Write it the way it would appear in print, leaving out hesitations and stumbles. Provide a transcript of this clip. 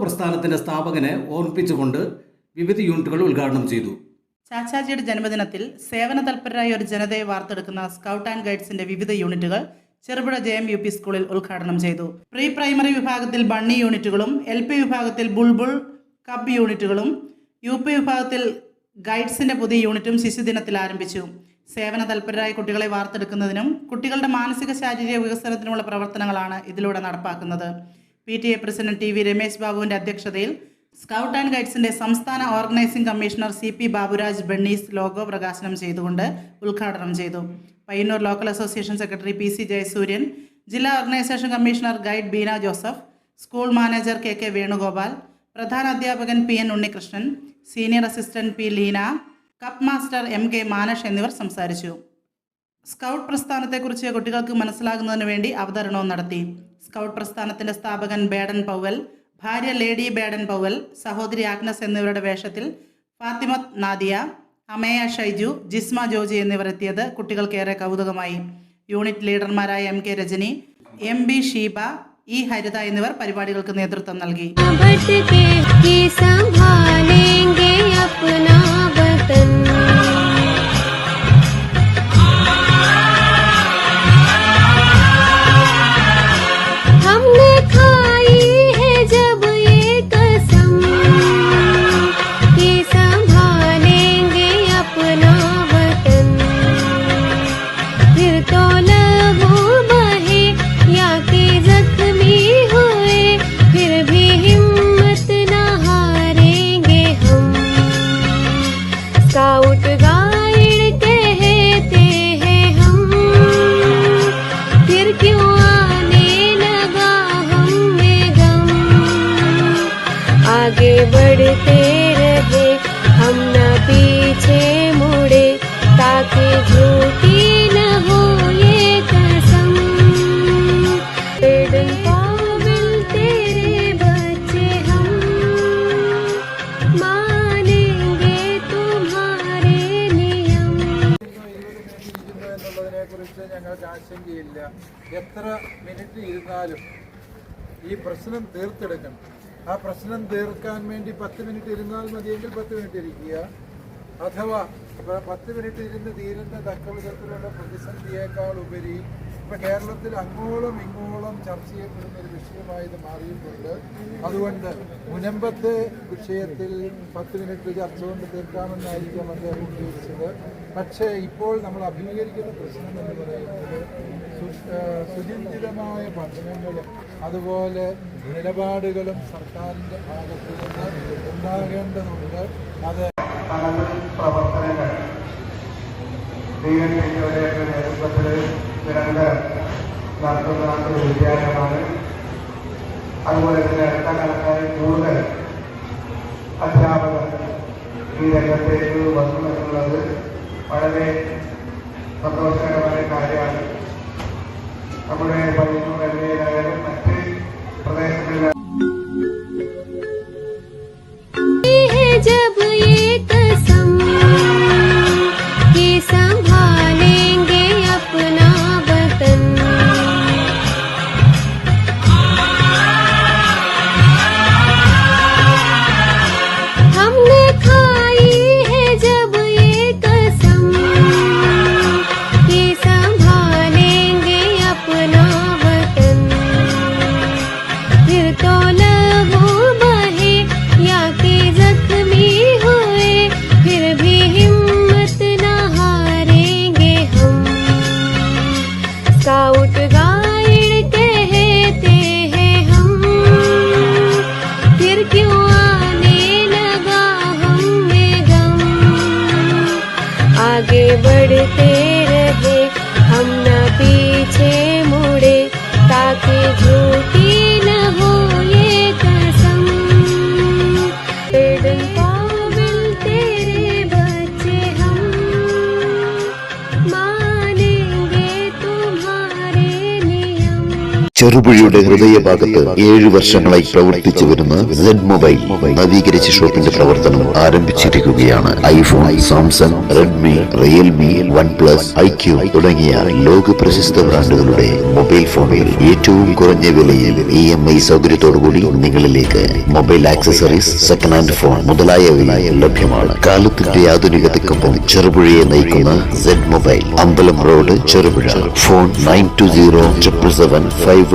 പ്രസ്ഥാനത്തിന്റെ സ്ഥാപകനെ ഓർമ്മിപ്പിച്ചുകൊണ്ട് വിവിധ യൂണിറ്റുകൾ ഉദ്ഘാടനം ചെയ്തു. ചാച്ചാജിയുടെ ജന്മദിനത്തിൽ സേവന തൽപരരായ ഒരു ജനതയെ വാർത്തെടുക്കുന്ന സ്കൗട്ട് ആൻഡ് ഗൈഡ്സിന്റെ വിവിധ യൂണിറ്റുകൾ ചെറുപുഴ JM UP സ്കൂളിൽ ഉദ്ഘാടനം ചെയ്തു. പ്രീ പ്രൈമറി വിഭാഗത്തിൽ ബണ്ണി യൂണിറ്റുകളും LP വിഭാഗത്തിൽ ബുൾബുൾ കബ് യൂണിറ്റുകളും UP വിഭാഗത്തിൽ ഗൈഡ്സിന്റെ പുതിയ യൂണിറ്റും ശിശുദിനത്തിൽ ആരംഭിച്ചു. സേവന തൽപരരായ കുട്ടികളെ വാർത്തെടുക്കുന്നതിനും കുട്ടികളുടെ മാനസിക ശാരീരിക വികസനത്തിനുമുള്ള പ്രവർത്തനങ്ങളാണ് ഇതിലൂടെ നടപ്പാക്കുന്നത്. PTA പ്രസിഡന്റ് TV രമേശ് ബാബുവിന്റെ അധ്യക്ഷതയിൽ സ്കൗട്ട് ആൻഡ് ഗൈഡ്സിന്റെ സംസ്ഥാന organising commissioner CP Baburaj bunnies logo പ്രകാശനം ചെയ്തുകൊണ്ട് ഉദ്ഘാടനം ചെയ്തു. Payyanur local association secretary PC Jayasuryan, ജില്ലാ organisation commissioner guide Beena Joseph, school manager KK Venugopal, പ്രധാന അധ്യാപകൻ PN Unnikrishnan, senior assistant P Leena, cub master MK Manash എന്നിവർ സംസാരിച്ചു. സ്കൗട്ട് പ്രസ്ഥാനത്തെക്കുറിച്ച് കുട്ടികൾക്ക് മനസ്സിലാകുന്നതിന് വേണ്ടി അവതരണവും നടത്തി. സ്കൗട്ട് പ്രസ്ഥാനത്തിന്റെ സ്ഥാപകൻ ബേഡൻ പൗവൽ, ഭാര്യ ലേഡി ബേഡൻ പൗവൽ, സഹോദരി ആഗ്നസ് എന്നിവരുടെ വേഷത്തിൽ ഫാത്തിമത്ത് നാദിയ, അമേയ ഷൈജു, ജിസ്മ ജോജി എന്നിവർ എത്തിയത് കുട്ടികൾക്കേറെ കൗതുകമായി. യൂണിറ്റ് ലീഡർമാരായ MK Rajani, MB Sheeba, E Haritha എന്നിവർ പരിപാടികൾക്ക് നേതൃത്വം നൽകി. स्काउट गाइड कहते हैं हम, फिर क्यों आने लगा हम में गम। आगे बढ़ते रहे हम न पीछे मुड़े, ताकि झूठी न हो ये कसम। पाविल तेरे बच्चे हम मानेंगे तुम्हारे नियम। കുറിച്ച് ഞങ്ങൾക്ക് ആശങ്കയില്ല. എത്ര മിനിറ്റ് ഇരുന്നാലും ഈ പ്രശ്നം തീർത്തെടുക്കണം. ആ പ്രശ്നം തീർക്കാൻ വേണ്ടി 10 മിനിറ്റ് ഇരുന്നാൽ മതിയെങ്കിൽ 10 മിനിറ്റ് ഇരിക്കുക. അഥവാ 10 മിനിറ്റ് ഇരുന്ന് തീരുന്ന തക്ക വിധത്തിലുള്ള പ്രതിസന്ധിയേക്കാൾ ഉപരി ഇപ്പം കേരളത്തിൽ അങ്ങോളം ഇങ്ങോളം ചർച്ച ചെയ്യപ്പെടുന്ന ഒരു വിഷയമായി ഇത് മാറിയിട്ടുണ്ട്. അതുകൊണ്ട് മുനമ്പത്തെ വിഷയത്തിൽ 10 മിനിറ്റ് ചർച്ച കൊണ്ട് തീർക്കാമെന്നായിരിക്കും അദ്ദേഹം ഉദ്ദേശിച്ചത്. പക്ഷേ ഇപ്പോൾ നമ്മൾ അഭിമുഖീകരിക്കുന്ന പ്രശ്നം എന്ന് പറയുന്നത് സുചിന്തിതമായ പഠനങ്ങളും അതുപോലെ നിലപാടുകളും സർക്കാരിൻ്റെ ഭാഗത്ത് നിന്ന് ഉണ്ടാകേണ്ടതുണ്ട്. അത് പ്രവർത്തനങ്ങൾ ദൈവത്തിൻ്റെ നേതൃത്വത്തിൽ നിരന്തരം നടത്തുന്ന ഒരു വിദ്യാലയമാണ്. അതുപോലെ തന്നെ അടുത്ത കാലത്തായി കൂടുതൽ അധ്യാപകർ ഈ രംഗത്തേക്ക് വന്നു എന്നുള്ളത് വളരെ സന്തോഷകരമായ കാര്യമാണ്. നമ്മുടെ പയ്യന്നൂർ ജില്ലയിലായാലും മറ്റ് പ്രദേശങ്ങളിലായാലും जब ये कसम कि संभालेंगे अपना वतन। हमने खाई है जब ये कसम कि संभालेंगे अपना वतन। फिर तो लहू बहे या कि जख्मी हुए, फिर भी हिम्मत न हारेंगे हम। स्काउट गाइड कहते हैं हम, फिर क्यों आने लगा हम में गम। आगे बढ़ते रहे हम न पीछे मुड़े, ताकि झूठी न हो ये कसम। पाविल तेरे बच्चे हम मानेंगे तुम्हारे नियम। ചെറുപുഴയുടെ ഹൃദയഭാഗത്ത് 7 വർഷങ്ങളായി പ്രവർത്തിച്ചു വരുന്ന സെഡ് മൊബൈൽ നവീകരിച്ച ഷോപ്പിന്റെ പ്രവർത്തനം ആരംഭിച്ചിരിക്കുകയാണ്. IPhone, Samsung, Redmi, Realme, OnePlus, iQOO തുടങ്ങിയ ലോക പ്രശസ്ത ബ്രാൻഡുകളുടെ മൊബൈൽ ഫോണുകൾ ഏറ്റവും കുറഞ്ഞ വിലയിൽ EMI സൗകര്യത്തോടുകൂടി നിങ്ങളിലേക്ക്. Mobile accessories, second hand phone മുതലായവ ലഭ്യമാണ്. കാലത്തിന്റെ ആധുനികതയ്ക്കൊപ്പം ചെറുപുഴയെ നയിക്കുന്ന സെഡ് മൊബൈൽ, അമ്പലം റോഡ്, ചെറുപുഴ. ഫോൺ 920 777 577.